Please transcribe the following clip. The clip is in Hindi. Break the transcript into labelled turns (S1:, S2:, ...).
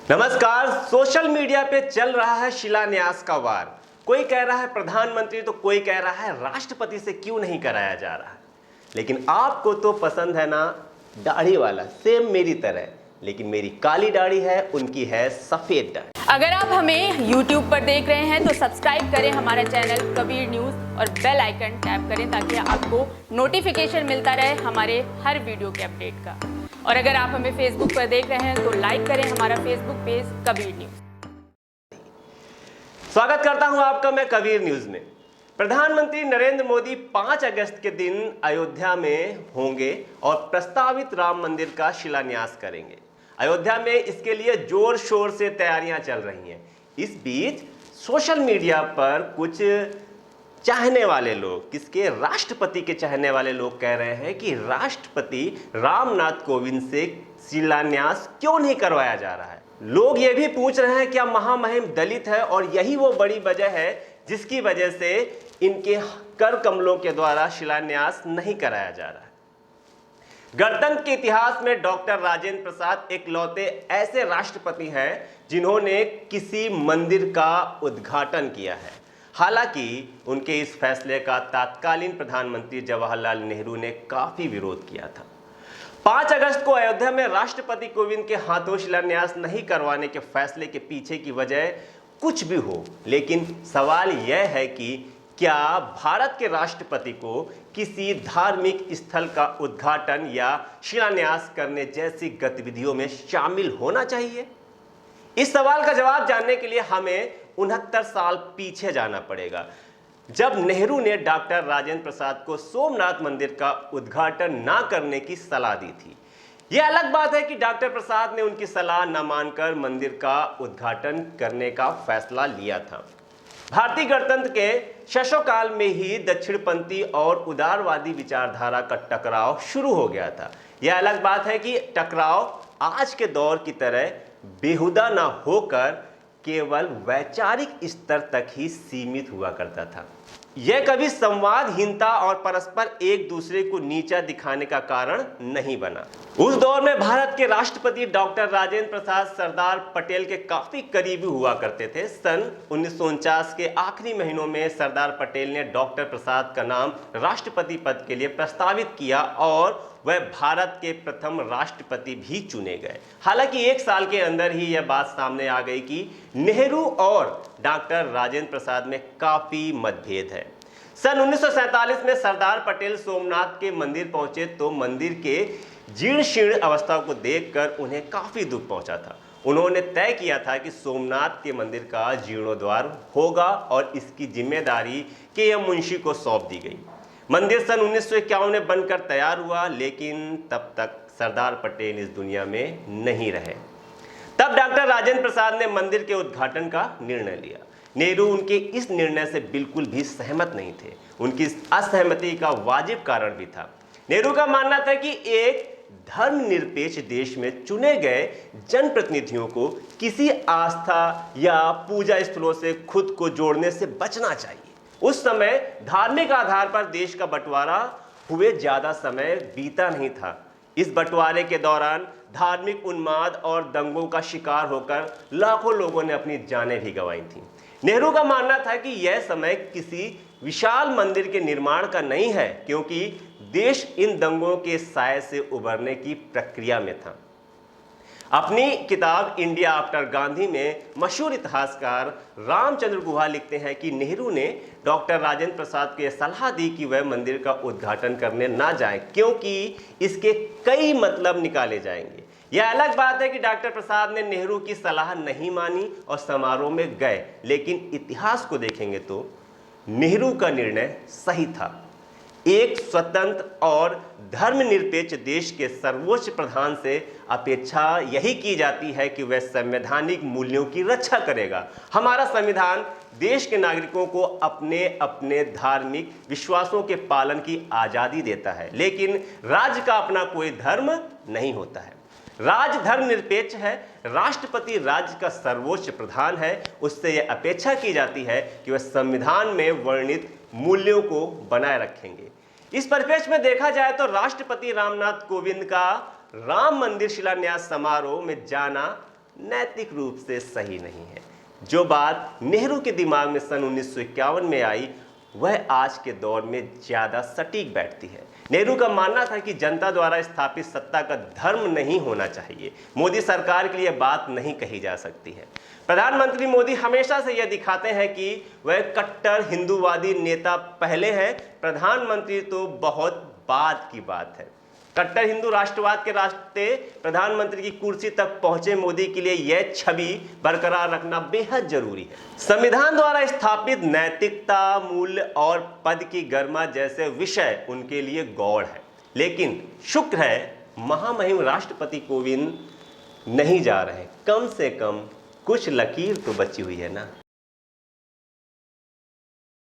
S1: नमस्कार। सोशल मीडिया पे चल रहा है शिलान्यास का वार। कोई कह रहा है प्रधानमंत्री तो कोई कह रहा है राष्ट्रपति से क्यों नहीं कराया जा रहा है। लेकिन आपको तो पसंद है ना दाढ़ी वाला, सेम मेरी तरह, लेकिन मेरी काली दाढ़ी है, उनकी है सफेद दाढ़ी।
S2: अगर आप हमें YouTube पर देख रहे हैं तो सब्सक्राइब करें हमारा चैनल कबीर न्यूज़ और बेल आइकन टैप करें ताकि आपको नोटिफिकेशन मिलता रहे हमारे हर वीडियो के अपडेट का। और अगर आप हमें Facebook पर देख रहे हैं तो लाइक करें हमारा फेसबुक पेज कबीर न्यूज़।
S1: स्वागत करता हूं आपका मैं कबीर न्यूज में। प्रधानमंत्री नरेंद्र मोदी 5 अगस्त के दिन अयोध्या में होंगे और प्रस्तावित राम मंदिर का शिलान्यास करेंगे। अयोध्या में इसके लिए जोर शोर से तैयारियां चल रही हैं। इस बीच सोशल मीडिया पर कुछ चाहने वाले लोग, किसके, राष्ट्रपति के चाहने वाले लोग कह रहे हैं कि राष्ट्रपति रामनाथ कोविंद से शिलान्यास क्यों नहीं करवाया जा रहा है। लोग ये भी पूछ रहे हैं क्या महामहिम दलित है और यही वो बड़ी वजह है जिसकी वजह से इनके कर कमलों के द्वारा शिलान्यास नहीं कराया जा रहा है। गणतंत्र के इतिहास में डॉक्टर राजेंद्र प्रसाद इकलौते ऐसे राष्ट्रपति हैं जिन्होंने किसी मंदिर का उद्घाटन किया है। हालांकि उनके इस फैसले का तत्कालीन प्रधानमंत्री जवाहरलाल नेहरू ने काफी विरोध किया था। 5 अगस्त को अयोध्या में राष्ट्रपति कोविंद के हाथों शिलान्यास नहीं करवाने के फैसले के पीछे की वजह कुछ भी हो, लेकिन सवाल यह है कि क्या भारत के राष्ट्रपति को किसी धार्मिक स्थल का उद्घाटन या शिलान्यास करने जैसी गतिविधियों में शामिल होना चाहिए? इस सवाल का जवाब जानने के लिए हमें 69 साल पीछे जाना पड़ेगा, जब नेहरू ने डॉक्टर राजेंद्र प्रसाद को सोमनाथ मंदिर का उद्घाटन ना करने की सलाह दी थी। यह अलग बात है कि डॉक्टर प्रसाद ने उनकी सलाह न मानकर मंदिर का उद्घाटन करने का फैसला लिया था। भारतीय गणतंत्र के शशोकाल में ही दक्षिणपंथी और उदारवादी विचारधारा का टकराव शुरू हो गया था। यह अलग बात है कि टकराव आज के दौर की तरह बेहुदा ना होकर केवल वैचारिक स्तर तक ही सीमित हुआ करता था। यह कभी संवादहीनता और परस्पर एक दूसरे को नीचा दिखाने का कारण नहीं बना। उस दौर में भारत के राष्ट्रपति डॉक्टर राजेंद्र प्रसाद सरदार पटेल के काफी करीबी हुआ करते थे। सन 1949 के आखिरी महीनों में सरदार पटेल ने डॉक्टर प्रसाद का नाम राष्ट्रपति पद के लिए प्रस्तावित किया और वह भारत के प्रथम राष्ट्रपति भी चुने गए। हालांकि 1 साल के अंदर ही यह बात सामने आ गई कि नेहरू और डॉक्टर राजेंद्र प्रसाद में काफी मतभेद है। सन 1947 में सरदार पटेल सोमनाथ के मंदिर पहुंचे तो मंदिर के जीर्ण शीर्ण अवस्था को देखकर उन्हें काफी दुख पहुंचा था। उन्होंने तय किया था कि सोमनाथ के मंदिर का जीर्णोद्धार होगा और इसकी जिम्मेदारी के मुंशी को सौंप दी गई। मंदिर सन 1951 में बनकर तैयार हुआ, लेकिन तब तक सरदार पटेल इस दुनिया में नहीं रहे। तब डॉक्टर राजेंद्र प्रसाद ने मंदिर के उद्घाटन का निर्णय लिया। नेहरू उनके इस निर्णय से बिल्कुल भी सहमत नहीं थे। उनकी असहमति का वाजिब कारण भी था। नेहरू का मानना था कि एक धर्मनिरपेक्ष देश में चुने गए जनप्रतिनिधियों को किसी आस्था या पूजा स्थलों से खुद को जोड़ने से बचना चाहिए। उस समय धार्मिक आधार पर देश का बंटवारा हुए ज्यादा समय बीता नहीं था। इस बंटवारे के दौरान धार्मिक उन्माद और दंगों का शिकार होकर लाखों लोगों ने अपनी जानें भी गंवाई थीं। नेहरू का मानना था कि यह समय किसी विशाल मंदिर के निर्माण का नहीं है, क्योंकि देश इन दंगों के साए से उबरने की प्रक्रिया में था। अपनी किताब इंडिया आफ्टर गांधी में मशहूर इतिहासकार रामचंद्र गुहा लिखते हैं कि नेहरू ने डॉक्टर राजेंद्र प्रसाद को यह सलाह दी कि वह मंदिर का उद्घाटन करने ना जाएं, क्योंकि इसके कई मतलब निकाले जाएंगे। यह अलग बात है कि डॉक्टर प्रसाद ने नेहरू की सलाह नहीं मानी और समारोह में गए, लेकिन इतिहास को देखेंगे तो नेहरू का निर्णय सही था। एक स्वतंत्र और धर्मनिरपेक्ष देश के सर्वोच्च प्रधान से अपेक्षा यही की जाती है कि वह संवैधानिक मूल्यों की रक्षा करेगा। हमारा संविधान देश के नागरिकों को अपने अपने धार्मिक विश्वासों के पालन की आज़ादी देता है, लेकिन राज्य का अपना कोई धर्म नहीं होता है। राज्य धर्मनिरपेक्ष है। राष्ट्रपति राज्य का सर्वोच्च प्रधान है। उससे यह अपेक्षा की जाती है कि वह संविधान में वर्णित मूल्यों को बनाए रखेंगे। इस परिप्रेक्ष्य में देखा जाए तो राष्ट्रपति रामनाथ कोविंद का राम मंदिर शिलान्यास समारोह में जाना नैतिक रूप से सही नहीं है। जो बात नेहरू के दिमाग में सन 1951 में आई वह आज के दौर में ज़्यादा सटीक बैठती है। नेहरू का मानना था कि जनता द्वारा स्थापित सत्ता का धर्म नहीं होना चाहिए। मोदी सरकार के लिए बात नहीं कही जा सकती है। प्रधानमंत्री मोदी हमेशा से यह दिखाते हैं कि वह कट्टर हिंदूवादी नेता पहले हैं, प्रधानमंत्री तो बहुत बाद की बात है। कट्टर हिंदू राष्ट्रवाद के रास्ते प्रधानमंत्री की कुर्सी तक पहुंचे मोदी के लिए यह छवि बरकरार रखना बेहद जरूरी है। संविधान द्वारा स्थापित नैतिकता, मूल्य और पद की गरिमा जैसे विषय उनके लिए गौड़ है। लेकिन शुक्र है महामहिम राष्ट्रपति कोविंद नहीं जा रहे। कम से कम कुछ लकीर तो बची हुई है ना।